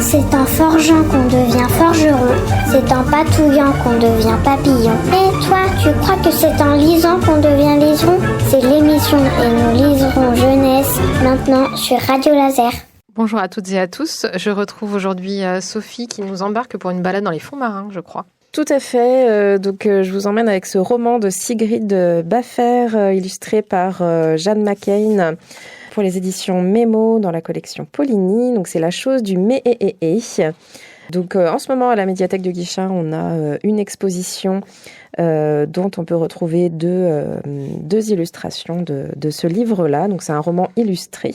C'est en forgeant qu'on devient forgeron, c'est en patouillant qu'on devient papillon. Et toi, tu crois que c'est en lisant qu'on devient liseron? C'est l'émission Et nous liserons jeunesse, maintenant sur Radio Laser. Bonjour à toutes et à tous, je retrouve aujourd'hui Sophie qui nous embarque pour une balade dans les fonds marins, je crois. Tout à fait, je vous emmène avec ce roman de Sigrid Baffer, illustré par Jeanne McCain, pour les éditions Mémo dans la collection Poligny. Donc c'est la chose du mé et. Donc en ce moment à la médiathèque de Guichard, on a une exposition dont on peut retrouver deux illustrations de ce livre-là. Donc c'est un roman illustré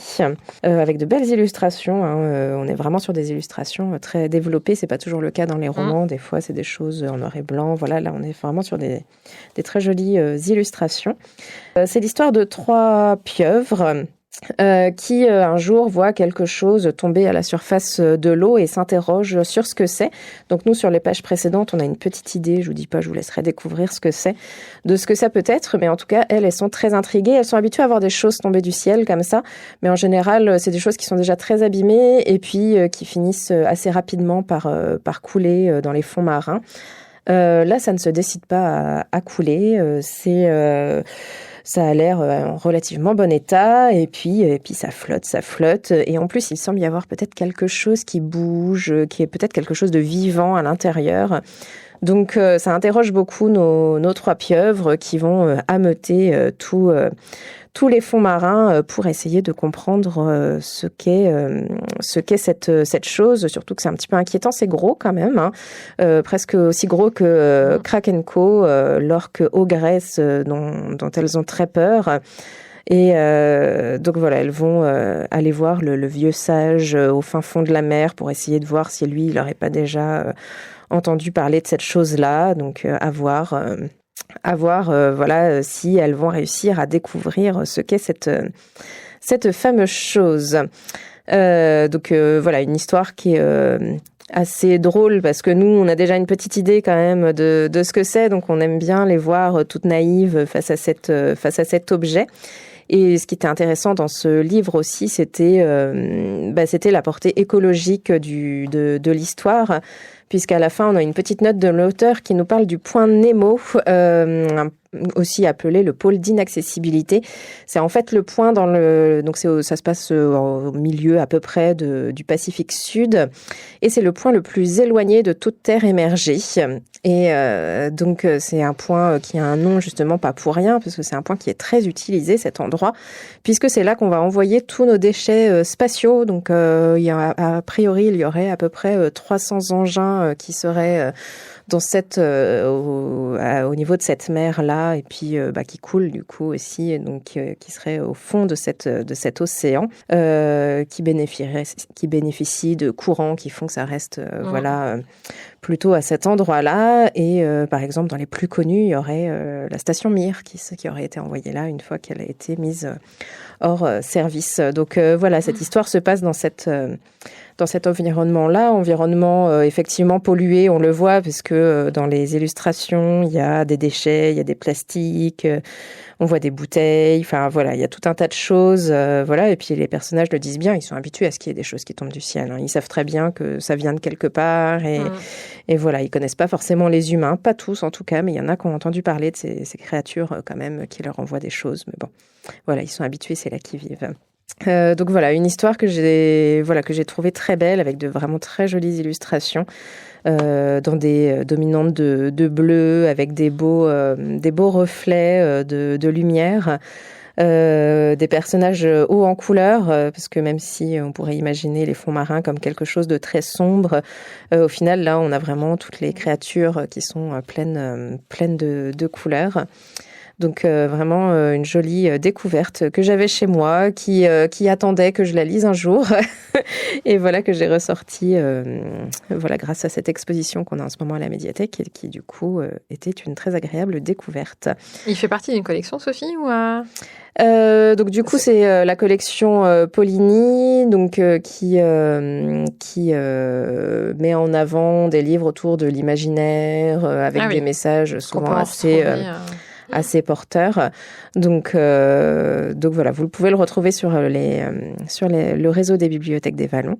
avec de belles illustrations. On est vraiment sur des illustrations très développées. C'est pas toujours le cas dans les romans. Des fois c'est des choses en noir et blanc. Voilà, là on est vraiment sur des très jolies illustrations. C'est l'histoire de 3 pieuvres qui un jour voit quelque chose tomber à la surface de l'eau et s'interroge sur ce que c'est. Donc nous, sur les pages précédentes, on a une petite idée, je vous dis pas, je vous laisserai découvrir ce que c'est, de ce que ça peut être, mais en tout cas, elles sont très intriguées, elles sont habituées à voir des choses tomber du ciel comme ça, mais en général, c'est des choses qui sont déjà très abîmées et puis qui finissent assez rapidement par couler dans les fonds marins. Là, ça ne se décide pas à couler, ça a l'air en relativement bon état, et puis ça flotte. Et en plus, il semble y avoir peut-être quelque chose qui bouge, qui est peut-être quelque chose de vivant à l'intérieur. Donc, ça interroge beaucoup nos 3 pieuvres qui vont ameuter tous les fonds marins pour essayer de comprendre ce qu'est cette chose. Surtout que c'est un petit peu inquiétant, c'est gros quand même, presque aussi gros que Krakenko, l'orque ogresse dont elles ont très peur. Et donc voilà, elles vont aller voir le vieux sage au fin fond de la mer pour essayer de voir si lui, il n'aurait pas déjà entendu parler de cette chose-là. Donc à voir si elles vont réussir à découvrir ce qu'est cette fameuse chose. Voilà, une histoire qui est assez drôle parce que nous, on a déjà une petite idée quand même de ce que c'est, donc on aime bien les voir toutes naïves face à cet objet. Et ce qui était intéressant dans ce livre aussi, c'était la portée écologique de l'histoire, puisqu'à la fin, on a une petite note de l'auteur qui nous parle du point Nemo, aussi appelé le pôle d'inaccessibilité. C'est en fait le point ça se passe au milieu à peu près du Pacifique Sud, et c'est le point le plus éloigné de toute terre émergée. Et donc c'est un point qui a un nom justement pas pour rien, parce que c'est un point qui est très utilisé, cet endroit, puisque c'est là qu'on va envoyer tous nos déchets spatiaux. Donc a priori, il y aurait à peu près 300 engins qui seraient dans au niveau de cette mer-là, et puis qui coule du coup aussi, et donc qui serait au fond de cet océan, qui bénéficie de courants qui font que ça reste plutôt à cet endroit-là. Et par exemple, dans les plus connus, il y aurait la station Mir qui aurait été envoyée là une fois qu'elle a été mise hors service. Donc voilà, cette histoire se passe dans cet environnement-là, effectivement pollué, on le voit, parce que dans les illustrations, il y a des déchets, il y a des plastiques, on voit des bouteilles, enfin voilà, il y a tout un tas de choses, et puis les personnages le disent bien, ils sont habitués à ce qu'il y ait des choses qui tombent du ciel, ils savent très bien que ça vient de quelque part, et voilà, ils connaissent pas forcément les humains, pas tous en tout cas, mais il y en a qui ont entendu parler de ces créatures quand même, qui leur envoient des choses, mais bon, voilà, ils sont habitués, c'est là qu'ils vivent. Donc voilà, une histoire que j'ai trouvée très belle, avec de vraiment très jolies illustrations, dans des dominantes de bleu, avec des beaux reflets de lumière, des personnages hauts en couleur, parce que même si on pourrait imaginer les fonds marins comme quelque chose de très sombre, au final là on a vraiment toutes les créatures qui sont pleines de couleurs. Donc vraiment une jolie découverte que j'avais chez moi, qui attendait que je la lise un jour, et voilà que j'ai ressorti grâce à cette exposition qu'on a en ce moment à la médiathèque, et qui du coup était une très agréable découverte. Il fait partie d'une collection, Sophie, ou donc du coup c'est la collection Poligny, donc qui met en assez porteur. Donc voilà, vous pouvez le retrouver sur le réseau des bibliothèques des Vallons.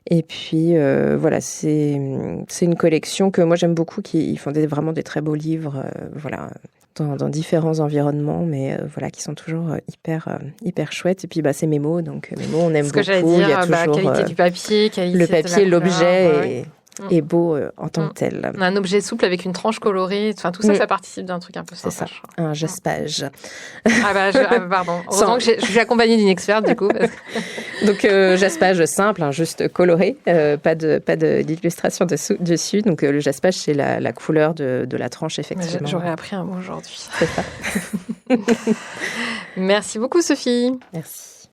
Et puis voilà, c'est une collection que moi j'aime beaucoup, ils font vraiment des très beaux livres, voilà, dans différents environnements, mais voilà, qui sont toujours hyper chouettes. Et puis c'est Mémo, donc Mémo on aime beaucoup. Il y a toujours qualité du papier, qualité le papier, de la l'objet couleur, est beau en tant que tel. On a un objet souple avec une tranche colorée. Enfin, tout ça, ça participe d'un truc un peu sympa. C'est ça, un jaspage. Pardon. Heureusement que je suis accompagnée d'une experte, du coup. Donc, jaspage simple, juste coloré, pas d'illustration dessus. Donc, le jaspage, c'est la couleur de la tranche, effectivement. J'aurais appris un mot aujourd'hui. C'est ça. Merci beaucoup, Sophie. Merci.